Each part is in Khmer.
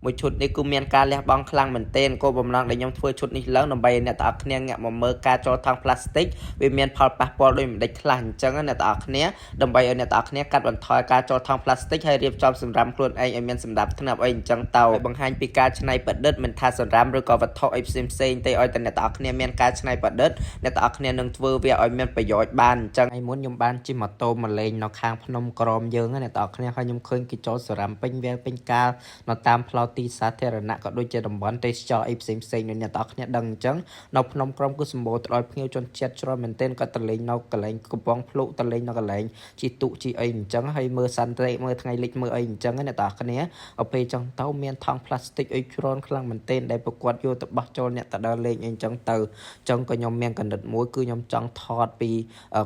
មួយឈុតនេះគឺមានការលះបង់ខ្លាំងមែនទែនគោលបំណងដែលខ្ញុំធ្វើឈុតនេះឡើងដើម្បីអ្នកទាំងអស់គ្នាងាកមកមើលការចូលថង់ប្លាស្ទិកវាមានផលប៉ះពាល់ដោយមិនដេចខ្លះអញ្ចឹងអ្នកទាំងអស់គ្នាដើម្បីឲ្យអ្នកទាំងអស់គ្នាកាត់បន្ថយការចូលថង់ប្លាស្ទិកហើយរៀបចំសម្រាប់ខ្លួនឯងឲ្យមានសម្ដាប់ធ្នាប់អីអញ្ចឹងទៅបង្ហាញពីការច្នៃប្រឌិតមិនថាសម្រាប់ឬក៏វត្ថុអីផ្សេងទេឲ្យតែអ្នកទាំងអស់គ្នាមានការច្នៃប្រឌិតអ្នកទាំងអស់គ្នានឹងធ្វើវាឲ្យមានប្រយោជន៍បានអញ្ចឹងហើយមុនខ្ញុំបានជិះម៉ូតូមកលេងនៅខាងភ្នំក្រមយើងអ្នកទាំងអស់គ្នាហើយខ្ញុំឃើញគេចូលសារ៉ាំពេញវាលពេញកាលនៅតាមផ្លូវទីសាធារណៈក៏ដូចជាតំបន់ទេសចរអីផ្សេងដូចអ្នកទាំងអស់គ្នាដឹងអញ្ចឹងនៅភ្នំក្រមគឺសម្បូរទៅដោយភ្ញៀវជនជាតិច្រើនមែនទែនក៏ទៅលេងនៅកន្លែងកំពង់ភ្លុកទៅលេងនៅកន្លែងជីតុជីអីអញ្ចឹងហើយមើលសន្តិមើលថ្ងៃលិចមើលអីអញ្ចឹងអ្នកទាំងអស់គ្នាទៅពេលចឹងទៅមានថង់ប្លាស្ទិកអីច្រើនខ្លាំងមែនទែនដែលប្រកួតយកទៅបោះចូលអ្នកទៅដើរលេងអីអញ្ចឹងទៅអញ្ចឹងក៏ខ្ញុំមានកណ្ឌិតមួយគឺខ្ញុំចង់ថតពី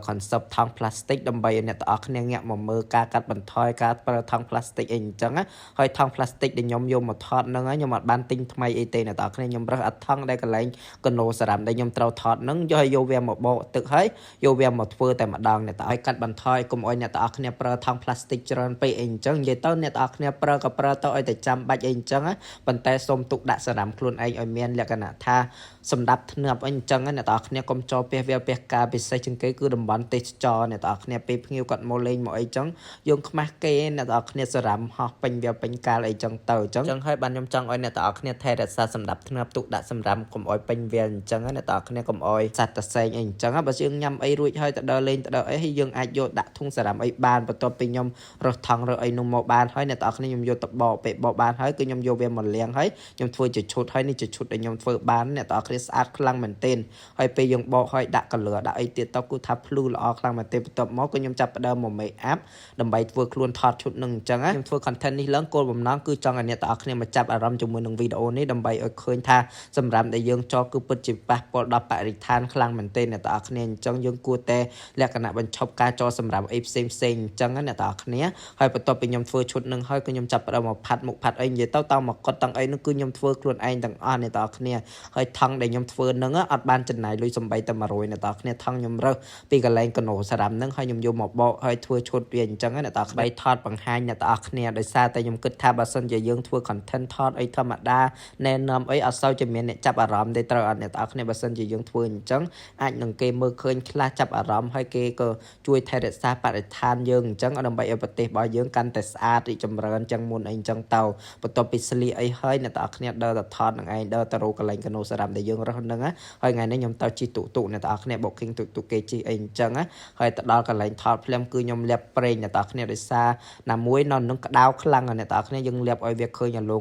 concept ថង់ប្លាស្ទិកដើម្បីឲ្យអ្នកទាំងអស់គ្នាងាកមកមើលការកាត់បន្ថយការប្រើថង់ប្លាស្ទិកអីអញ្ចឹងហើយថង់ប្លាស្ទិកដែលខ្ញុំយកមកថតហ្នឹងខ្ញុំអត់បានទិញថ្មីអីទេអ្នកទាំងអស់គ្នាខ្ញុំរើសអាថង់ដែលកន្លែងកណូសារ៉ាំដែលខ្ញុំត្រូវថតហ្នឹងយកវាមកបោកទឹកហើយយកវាមកធ្វើតែម្ដងអ្នកទាំងឲ្យកាត់បន្ថយកុំឲ្យអ្នកទាំងអស់គ្នាប្រើថង់ប្លាស្ទិកច្រើនពេកអីអញ្ចឹងនិយាយទៅអ្នកទាំងអស់គ្នាប្រើក៏ប្រើទៅឲ្យតែចាំបាច់អីអញ្ចឹងប៉ុន្តែសូមទុកដាក់សារ៉ាំខ្លួនឯងឲ្យមានលក្ខណៈថាសម្ដាប់ធ្នាប់អីអញ្ចឹងអ្នកទាំងអស់គ្នាកុំចូលពាសវាលពាសកាលពិសេសជាងគេគឺតំបន់ទេសចរអ្នកទាំងអស់គ្នាពេលភ្ញៀវគាត់មកលេងមកអីចឹងយើងខ្មាស់គេអ្នកទាំងអស់គ្នាសារ៉ាំហោះពេញវាលពេញកាលអីចឹងទៅអញ្ចឹងហើយបានខ្ញុំចង់ឲ្យអ្នកទាំងអស់គ្នាថែរក្សាសម្ដាប់ធ្នាប់ទុកដាក់សម្រាមកុំឲ្យពេញវាលអញ្ចឹងអ្នកទាំងអស់គ្នាកុំឲ្យសត្វតសេងអីអញ្ចឹងបើយើងញ៉ាំអីរួចហើយទៅដើរលេងទៅដើរអីហើយយើងអាចយកដាក់ធុងសារ៉ាំអីបានបន្ទាប់ពីខ្ញុំរើសថង់រើសអីនោះមកបានហើយអ្នកទាំងអស់គ្នាខ្ញុំយកទៅបោកពេលបោកបានហើយគឺខ្ញុំយកវាមកលាងហើយខ្ញុំធ្វើជាឈុតហើយនេះជាឈុតដែលខ្ញុំធ្វើបានអ្នកទាំងអស់គ្នាស្អាតខ្លាំងមែនទែនហើយពេលយើងបោកហើយដាក់ color ដាក់អីទៀតទៅគឺថាភ្លឺល្អខ្លាំងមែនទែនបន្ទាប់មកគឺខ្ញុំចាប់ផ្ដើមមក make up ដើម្បីធ្វើខ្លួនថតឈុតនឹងអញ្ចឹងខ្ញុំធ្វើ content នេះឡើងគោលបំណងគឺចង់ឲ្យអ្នកទាំងអស់គ្នាមកចាប់អារម្មណ៍ជាមួយនឹងវីដេអូនេះដើម្បីឲ្យឃើញថាសម្រាប់ដែលយើងចូលគឺពិតជាប៉ះពាល់ដល់បរិស្ថានខ្លាំងមែនទែនអ្នកទាំងអស់គ្នាអញ្ចឹងយើងគួរតែលក្ខណៈបញ្ឈប់ការចូលសម្រាប់អីផ្សេងអញ្ចឹងអ្នកទាំងអស់គ្នាហើយបន្ទាប់ពីខ្ញុំធ្វើឈុតនឹងហើយគឺខ្ញុំចាប់ផ្ដើមមកផាត់មុខផាត់អីនិយាយទៅមកកត់ទាំងអីនោះគឺខ្ញុំធ្វើខ្លួនឯងទាំងអស់អ្នកទាំងអស់គ្នាហើយថង់ដែលខ្ញុំធ្វើនឹងអត់បានចំណាយលុយសំបីតែ100អ្នកទាំងអស់គ្នាថង់ខ្ញុំរើសពីកន្លែងកណូសារ៉ាំនឹងហើយខ្ញុំយកមកបោកហើយធ្វើឈុតវាអញ្ចឹងអ្នកទាំងអស់គ្នាថតបង្ហាញអ្នកទាំងអស់គ្នាដោយសារតែខ្ញុំគិតថាបើសិនជាយើងធ្វើ content ថតអីធម្មតាណែនាំអីអត់សូវជាមានអ្នកចាប់អារម្មណ៍ទេត្រូវអត់អ្នកទាំងអស់គ្នាបើសិនជាយើងធ្វើអញ្ចឹងអាចនឹងគេមើលឃើញខ្លះចាប់អារម្មណ៍ហើយគេក៏ជួយថែរក្សាបរិស្ថានយើងអញ្ចឹងដើម្បីឲ្យប្រទេសរបស់យើងកាន់តែស្អាតរីកចម្រើនចឹងមុនអីអញ្ចឹងទៅបន្ទាប់ពីស្លៀកអីហើយអ្នកទាំងអស់គ្នាដើរទៅថតនឹងឯងដើរទៅរកកន្លែងកណូសារ៉ាំដែលយើងរើសហ្នឹងហើយថ្ងៃនេះខ្ញុំទៅជិះទូកអ្នកទាំងអស់គ្នា booking ទូកគេជិះអីអញ្ចឹងហើយទៅដល់កន្លែងថតភ្លាមគឺខ្ញុំលាបប្រេងអ្នកទាំងអស់គ្នាដោយសារណាមួយនៅនឹងក្តៅខ្លាំងអ្នកទាំងអស់គ្នាយើងលាបឲ្យវាឃើញអាឡង